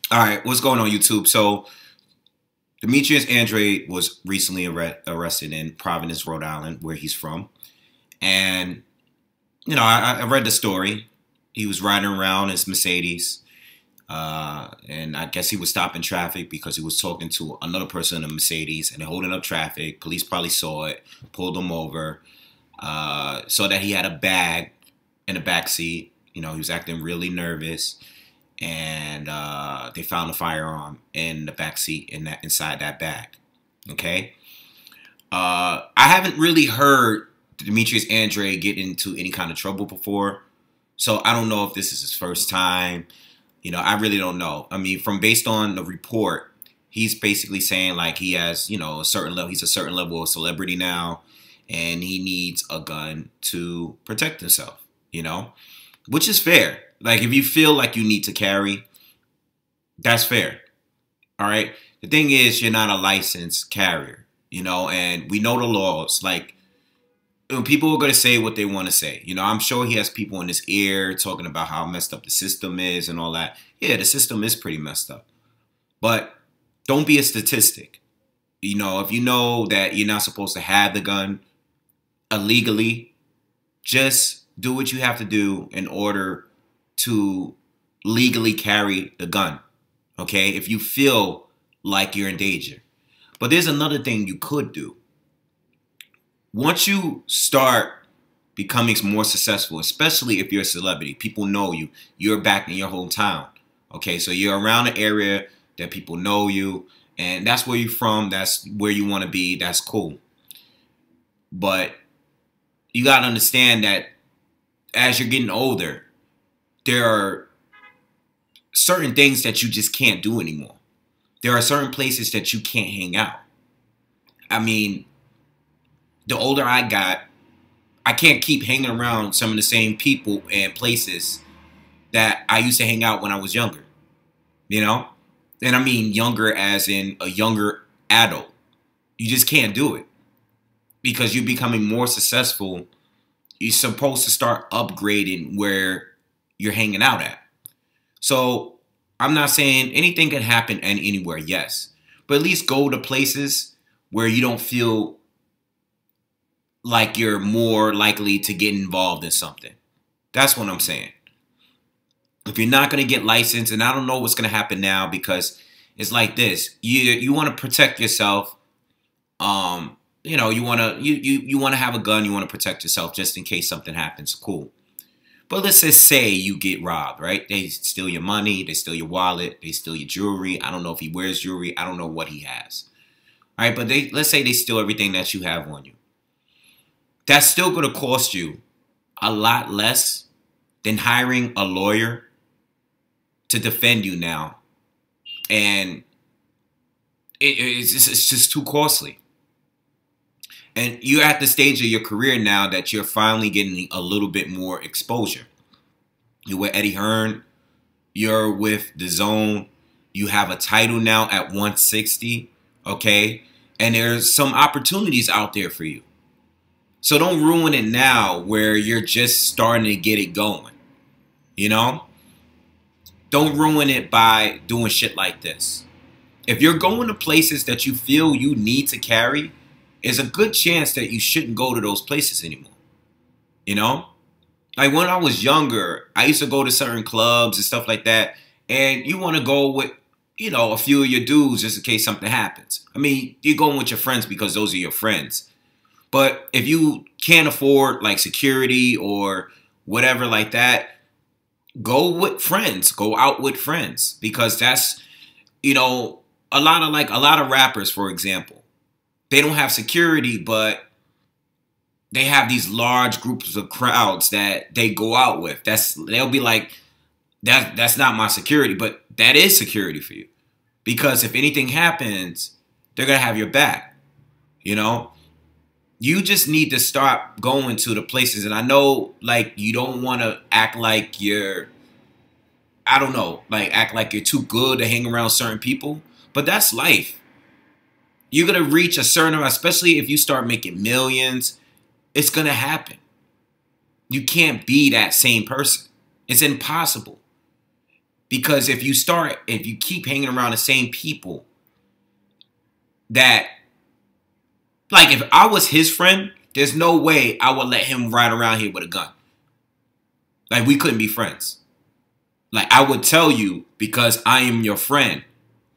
All right, what's going on, YouTube? So, Demetrius Andrade was recently arrested in Providence, Rhode Island, where he's from. And, I read the story. He was riding around his Mercedes. And I guess he was stopping traffic because he was talking to another person in a Mercedes and they're holding up traffic. Police probably saw it, pulled him over, saw that he had a bag in the back seat. He was acting really nervous. And they found a firearm in the back seat inside that bag. Okay, I haven't really heard Demetrius Andrade get into any kind of trouble before, so I don't know if this is his first time. I really don't know. I mean, from based on the report, he's basically saying like he has, a certain level. He's a certain level of celebrity now, and he needs a gun to protect himself. Which is fair. Like, if you feel like you need to carry, that's fair. All right. The thing is, you're not a licensed carrier, and we know the laws. Like, people are going to say what they want to say. I'm sure he has people in his ear talking about how messed up the system is and all that. Yeah, the system is pretty messed up. But don't be a statistic. If you know that you're not supposed to have the gun illegally, just do what you have to do in order to legally carry the gun, okay? If you feel like you're in danger. But there's another thing you could do. Once you start becoming more successful, especially if you're a celebrity, people know you, you're back in your hometown, okay? So you're around an area that people know you, and that's where you're from, that's where you want to be, that's cool. But you got to understand that as you're getting older, there are certain things that you just can't do anymore. There are certain places that you can't hang out. I mean, the older I got, I can't keep hanging around some of the same people and places that I used to hang out when I was younger. And I mean younger as in a younger adult. You just can't do it because you're becoming more successful. You're supposed to start upgrading where you're hanging out at. So I'm not saying anything can happen anywhere, yes. But at least go to places where you don't feel like you're more likely to get involved in something. That's what I'm saying. If you're not going to get licensed, and I don't know what's going to happen now because it's like this. You want to protect yourself. You want to have a gun. You want to protect yourself just in case something happens. Cool. But let's just say you get robbed, right? They steal your money. They steal your wallet. They steal your jewelry. I don't know if he wears jewelry. I don't know what he has. All right, but let's say they steal everything that you have on you. That's still going to cost you a lot less than hiring a lawyer to defend you now. And it's just too costly. And you're at the stage of your career now that you're finally getting a little bit more exposure. You're with Eddie Hearn. You're with The Zone. You have a title now at 160, okay? And there's some opportunities out there for you. So don't ruin it now where you're just starting to get it going, Don't ruin it by doing shit like this. If you're going to places that you feel you need to carry, there's a good chance that you shouldn't go to those places anymore. Like when I was younger, I used to go to certain clubs and stuff like that. And you want to go with, a few of your dudes just in case something happens. I mean, you're going with your friends because those are your friends. But if you can't afford like security or whatever like that, go with friends. Go out with friends because that's, a lot of rappers, for example. They don't have security, but they have these large groups of crowds that they go out with. They'll be like, that's not my security, but that is security for you. Because if anything happens, they're going to have your back. You just need to start going to the places. And I know, like, you don't want to act like you're, act like you're too good to hang around certain people. But that's life. You're going to reach a certain amount, especially if you start making millions. It's going to happen. You can't be that same person. It's impossible. Because if you keep hanging around the same people that, like, if I was his friend, there's no way I would let him ride around here with a gun. Like, we couldn't be friends. Like, I would tell you because I am your friend.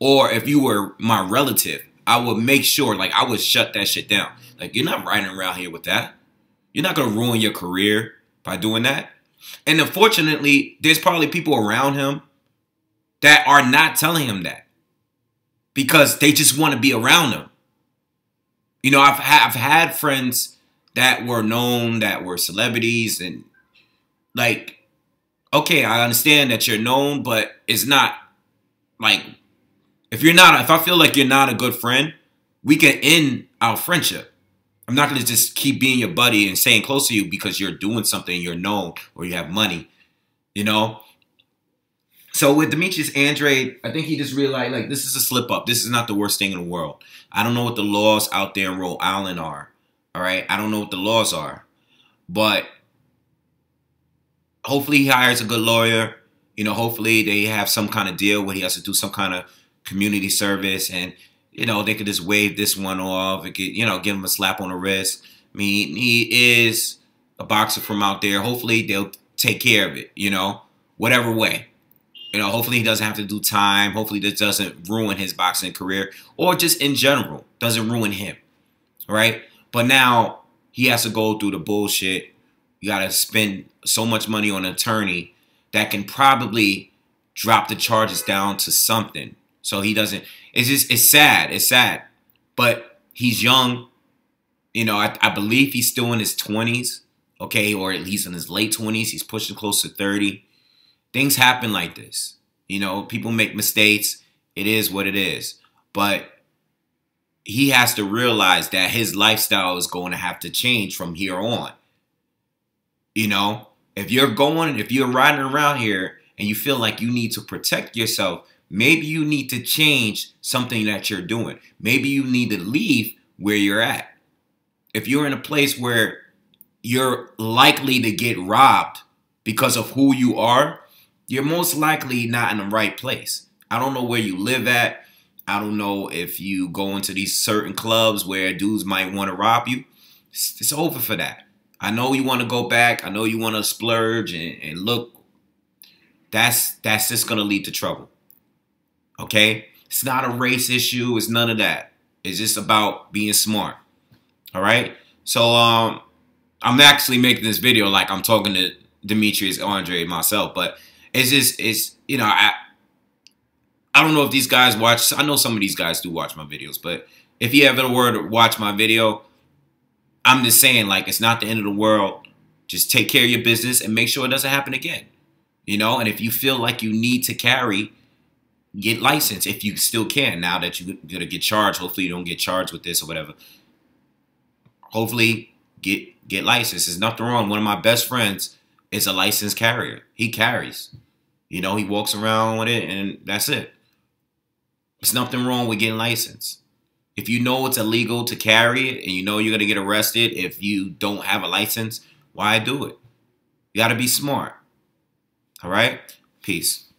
Or if you were my relative, I would make sure, like, I would shut that shit down. Like, you're not riding around here with that. You're not going to ruin your career by doing that. And unfortunately, there's probably people around him that are not telling him that because they just want to be around him. You know, I've had friends that were known, that were celebrities, and like, okay, I understand that you're known, but it's not like, if I feel like you're not a good friend, we can end our friendship. I'm not going to just keep being your buddy and staying close to you because you're doing something, you're known, or you have money, you know? So with Demetrius Andrade, I think he just realized, like, this is a slip up. This is not the worst thing in the world. I don't know what the laws out there in Rhode Island are, all right? I don't know what the laws are. But hopefully he hires a good lawyer. You know, hopefully they have some kind of deal where he has to do some kind of community service and, you know, they could just waive this one off. It could, you know, give him a slap on the wrist. I mean, he is a boxer from out there. Hopefully they'll take care of it, you know, whatever way. You know, hopefully he doesn't have to do time. Hopefully this doesn't ruin his boxing career or just in general doesn't ruin him, right? But now he has to go through the bullshit. You got to spend so much money on an attorney that can probably drop the charges down to something. So he doesn't, it's sad. It's sad. But he's young. You know, I believe he's still in his 20s, okay, or at least in his late 20s. He's pushing close to 30. Things happen like this. You know, people make mistakes. It is what it is. But he has to realize that his lifestyle is going to have to change from here on. You know, if you're riding around here and you feel like you need to protect yourself, maybe you need to change something that you're doing. Maybe you need to leave where you're at. If you're in a place where you're likely to get robbed because of who you are, you're most likely not in the right place. I don't know where you live at. I don't know if you go into these certain clubs where dudes might want to rob you. It's over for that. I know you want to go back. I know you want to splurge and look. That's just going to lead to trouble. Okay? It's not a race issue. It's none of that. It's just about being smart. All right? So I'm actually making this video like I'm talking to Demetrius Andrade myself, but it's you know, I don't know if these guys watch. I know some of these guys do watch my videos, but if you ever were to watch my video, I'm just saying, like, it's not the end of the world. Just take care of your business and make sure it doesn't happen again. You know, and if you feel like you need to carry, get licensed if you still can. Now that you're going to get charged, hopefully you don't get charged with this or whatever. Hopefully get licensed. There's nothing wrong. One of my best friends is a licensed carrier. He carries. You know, he walks around with it and that's it. There's nothing wrong with getting licensed. If you know it's illegal to carry it and you know you're going to get arrested if you don't have a license, why do it? You got to be smart. All right? Peace.